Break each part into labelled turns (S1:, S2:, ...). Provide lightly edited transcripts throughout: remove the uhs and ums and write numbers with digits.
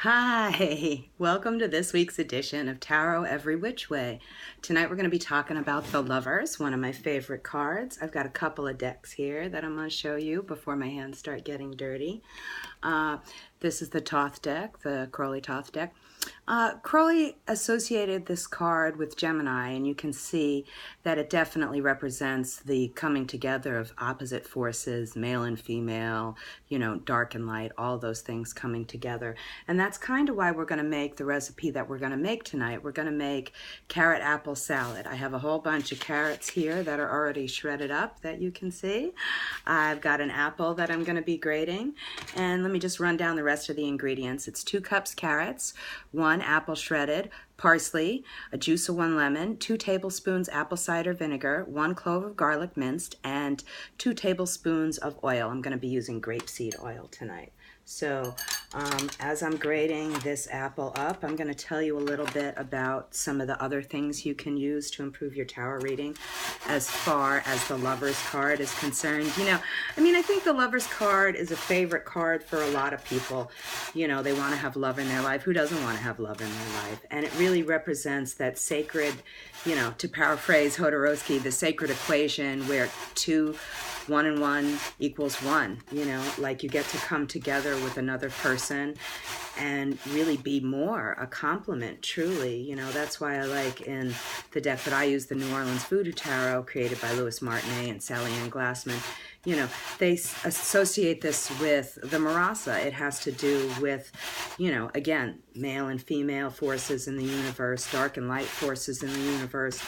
S1: Hi, welcome to this week's edition of Tarot Every Which Way. Tonight we're going to be talking about the Lovers, one of my favorite cards. I've got a couple of decks here that I'm going to show you before my hands start getting dirty. This is the Thoth deck, the Crowley-Thoth deck. Crowley associated this card with Gemini, and you can see that it definitely represents the coming together of opposite forces, male and female, dark and light, all those things coming together. And that's kind of why we're going to make the recipe that we're going to make tonight. We're going to make carrot apple salad. I have a whole bunch of carrots here that are already shredded up that you can see. I've got an apple that I'm going to be grating, and let me just run down the rest of the ingredients. It's 2 cups carrots, 1 apple shredded, parsley, a juice of 1 lemon, 2 tablespoons apple cider vinegar, 1 clove of garlic minced, and 2 tablespoons of oil. I'm going to be using grapeseed oil tonight. So as I'm grating this apple up, I'm going to tell you a little bit about some of the other things you can use to improve your tarot reading as far as the Lover's card is concerned. I think the Lover's card is a favorite card for a lot of people. They want to have love in their life. Who doesn't want to have love in their life? And it really represents that sacred, to paraphrase Jodorowsky, the sacred equation where 1 and 1 equals 1, like you get to come together with another person and really be more a complement, truly. That's why I like in the deck that I use, the New Orleans Voodoo Tarot, created by Louis Martinet and Sally Ann Glassman. They associate this with the Marasa. It has to do with, again, male and female forces in the universe, dark and light forces in the universe,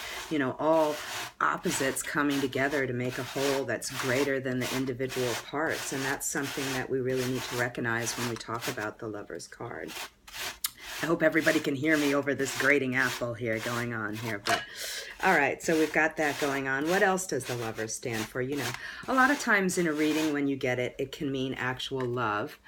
S1: all opposites coming together to make a whole that's greater than the individual parts. And that's something that we really need to recognize when we talk about the Lover's card. I hope everybody can hear me over this grating apple here going on here. But all right, so we've got that going on. What else does the Lover stand for? A lot of times in a reading when you get it, it can mean actual love.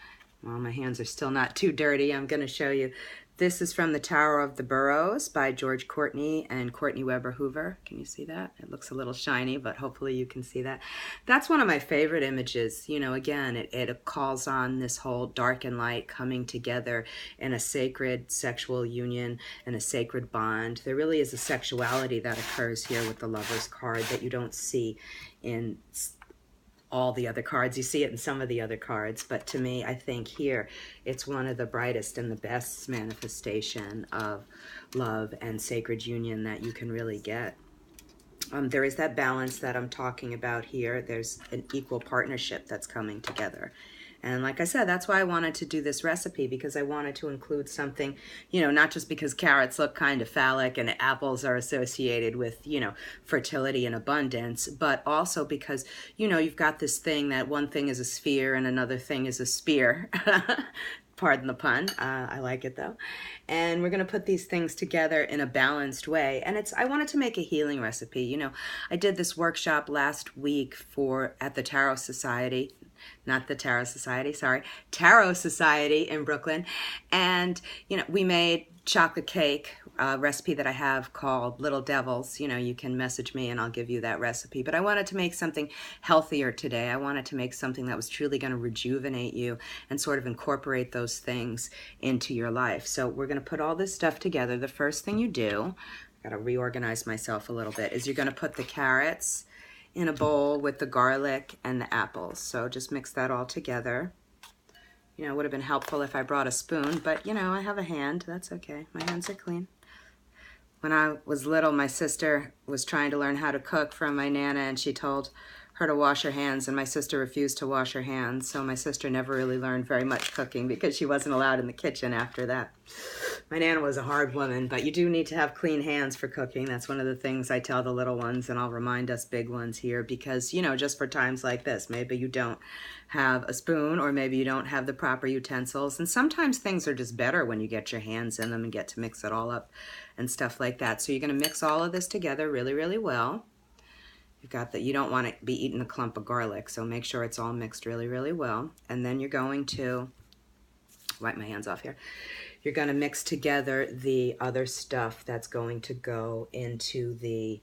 S1: Well, my hands are still not too dirty. I'm going to show you. This is from the Tower of the Burrows by George Courtney and Courtney Weber Hoover. Can you see that? It looks a little shiny, but hopefully you can see that. That's one of my favorite images. Again, it calls on this whole dark and light coming together in a sacred sexual union and a sacred bond. There really is a sexuality that occurs here with the Lover's card that you don't see in all the other cards. You see it in some of the other cards, but to me, I think here it's one of the brightest and the best manifestation of love and sacred union that you can really get. There is that balance that I'm talking about here. There's an equal partnership that's coming together. And like I said, that's why I wanted to do this recipe, because I wanted to include something, not just because carrots look kind of phallic and apples are associated with, fertility and abundance, but also because, you've got this thing that one thing is a sphere and another thing is a spear. Pardon the pun. I like it though. And we're going to put these things together in a balanced way. And I wanted to make a healing recipe. I did this workshop last week at the Tarot Society. Not the Tarot Society, sorry. Tarot Society in Brooklyn. And, we made chocolate cake, a recipe that I have called Little Devils. You can message me and I'll give you that recipe. But I wanted to make something healthier today. I wanted to make something that was truly going to rejuvenate you and sort of incorporate those things into your life. So we're going to put all this stuff together. The first thing you do, I got to reorganize myself a little bit, is you're going to put the carrots in a bowl with the garlic and the apples. So just mix that all together. It would have been helpful if I brought a spoon, but I have a hand. That's okay. My hands are clean. When I was little, my sister was trying to learn how to cook from my Nana, and she told her to wash her hands, and my sister refused to wash her hands. So my sister never really learned very much cooking because she wasn't allowed in the kitchen after that. My Nana was a hard woman, but you do need to have clean hands for cooking. That's one of the things I tell the little ones, and I'll remind us big ones here, because, just for times like this, maybe you don't have a spoon, or maybe you don't have the proper utensils. And sometimes things are just better when you get your hands in them and get to mix it all up and stuff like that. So you're going to mix all of this together really, really well. You've got that. You don't want to be eating a clump of garlic, so make sure it's all mixed really, really well. And then you're going to wipe my hands off here. You're going to mix together the other stuff that's going to go into the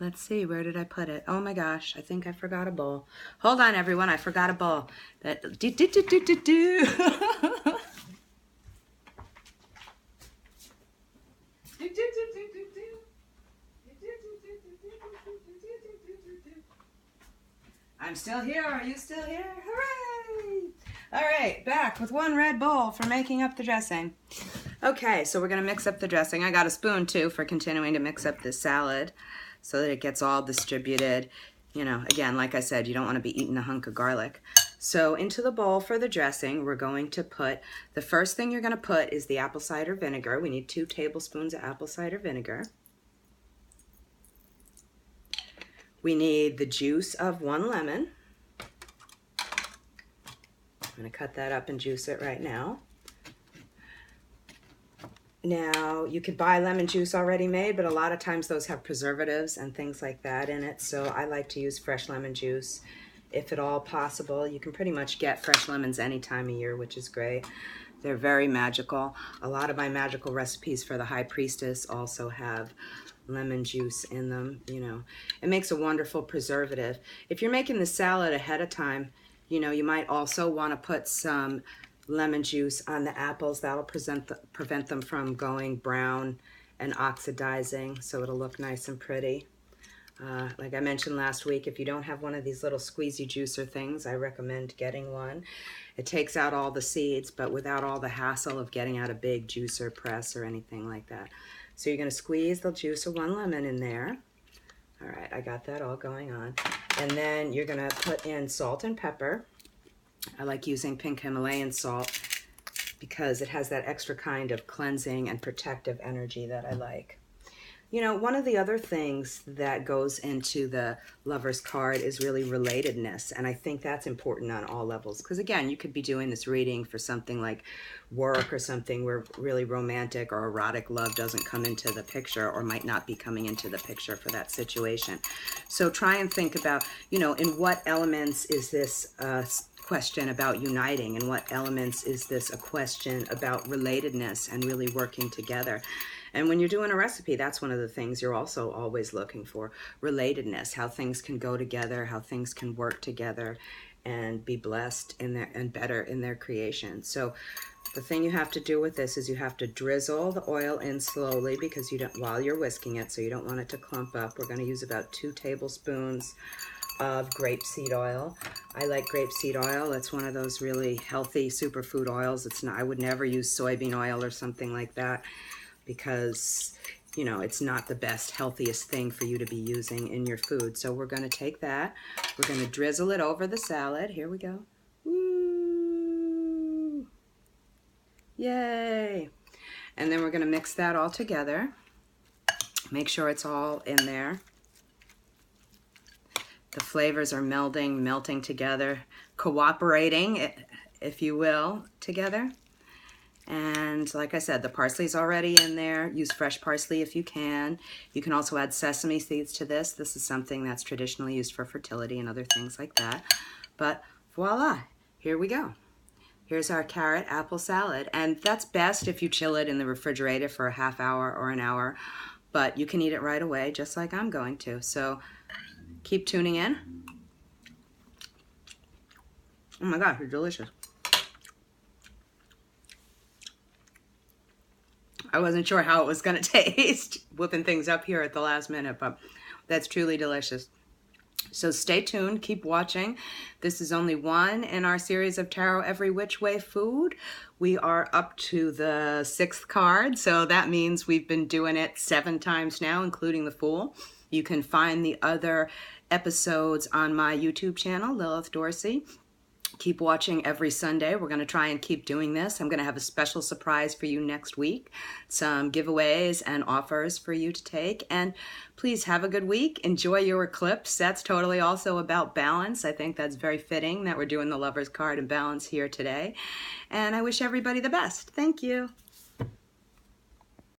S1: Let's see, where did I put it? Oh my gosh, I think I forgot a bowl. Hold on, everyone, I forgot a bowl. I'm still here. Are you still here? Hooray! All right, back with one red bowl for making up the dressing. Okay, so we're going to mix up the dressing. I got a spoon, too, for continuing to mix up this salad so that it gets all distributed. You know, again, like I said, you don't want to be eating a hunk of garlic. So into the bowl for the dressing, we're going to put, the first thing you're going to put is the apple cider vinegar. We need 2 tablespoons of apple cider vinegar. We need the juice of 1 lemon. I'm going to cut that up and juice it right now. Now, you could buy lemon juice already made, but a lot of times those have preservatives and things like that in it, so I like to use fresh lemon juice if at all possible. You can pretty much get fresh lemons any time of year, which is great. They're very magical. A lot of my magical recipes for the High Priestess also have lemon juice in them, you know. It makes a wonderful preservative. If you're making the salad ahead of time, you know, you might also want to put some lemon juice on the apples. That'll prevent them from going brown and oxidizing, so it'll look nice and pretty. Like I mentioned last week, if you don't have one of these little squeezy juicer things, I recommend getting one. It takes out all the seeds, but without all the hassle of getting out a big juicer press or anything like that. So you're going to squeeze the juice of 1 lemon in there. All right, I got that all going on. And then you're going to put in salt and pepper. I like using pink Himalayan salt because it has that extra kind of cleansing and protective energy that I like. You know, one of the other things that goes into the Lover's card is really relatedness, and I think that's important on all levels. Because again, you could be doing this reading for something like work or something where really romantic or erotic love doesn't come into the picture, or might not be coming into the picture for that situation. So try and think about, you know, in what elements is this question about uniting, and what elements is this a question about relatedness and really working together. And when you're doing a recipe, that's one of the things you're also always looking for, relatedness, how things can go together, how things can work together and be blessed in their, and better in their creation. So the thing you have to do with this is you have to drizzle the oil in slowly because you don't, while you're whisking it, so you don't want it to clump up. We're going to use about 2 tablespoons of grapeseed oil. I like grapeseed oil. It's one of those really healthy superfood oils. It's not, I would never use soybean oil or something like that, because, you know, it's not the best, healthiest thing for you to be using in your food. So we're going to take that, we're going to drizzle it over the salad. Here we go. Woo! Yay! And then we're going to mix that all together. Make sure it's all in there. The flavors are melting together, cooperating, if you will, together. And like I said, the parsley's already in there. Use fresh parsley if you can. You can also add sesame seeds to this. This is something that's traditionally used for fertility and other things like that. But voila, here we go. Here's our carrot apple salad. And that's best if you chill it in the refrigerator for a half hour or an hour. But you can eat it right away, just like I'm going to. So keep tuning in. Oh my gosh, it's delicious. I wasn't sure how it was going to taste, whipping things up here at the last minute, but that's truly delicious. So stay tuned, keep watching. This is only one in our series of Tarot Every Which Way food. We are up to the 6th card, so that means we've been doing it 7 times now, including the Fool. You can find the other episodes on my YouTube channel, Lilith Dorsey. Keep watching every Sunday. We're going to try and keep doing this. I'm going to have a special surprise for you next week. Some giveaways and offers for you to take. And please have a good week. Enjoy your eclipse. That's totally also about balance. I think that's very fitting that we're doing the Lover's card and balance here today. And I wish everybody the best. Thank you.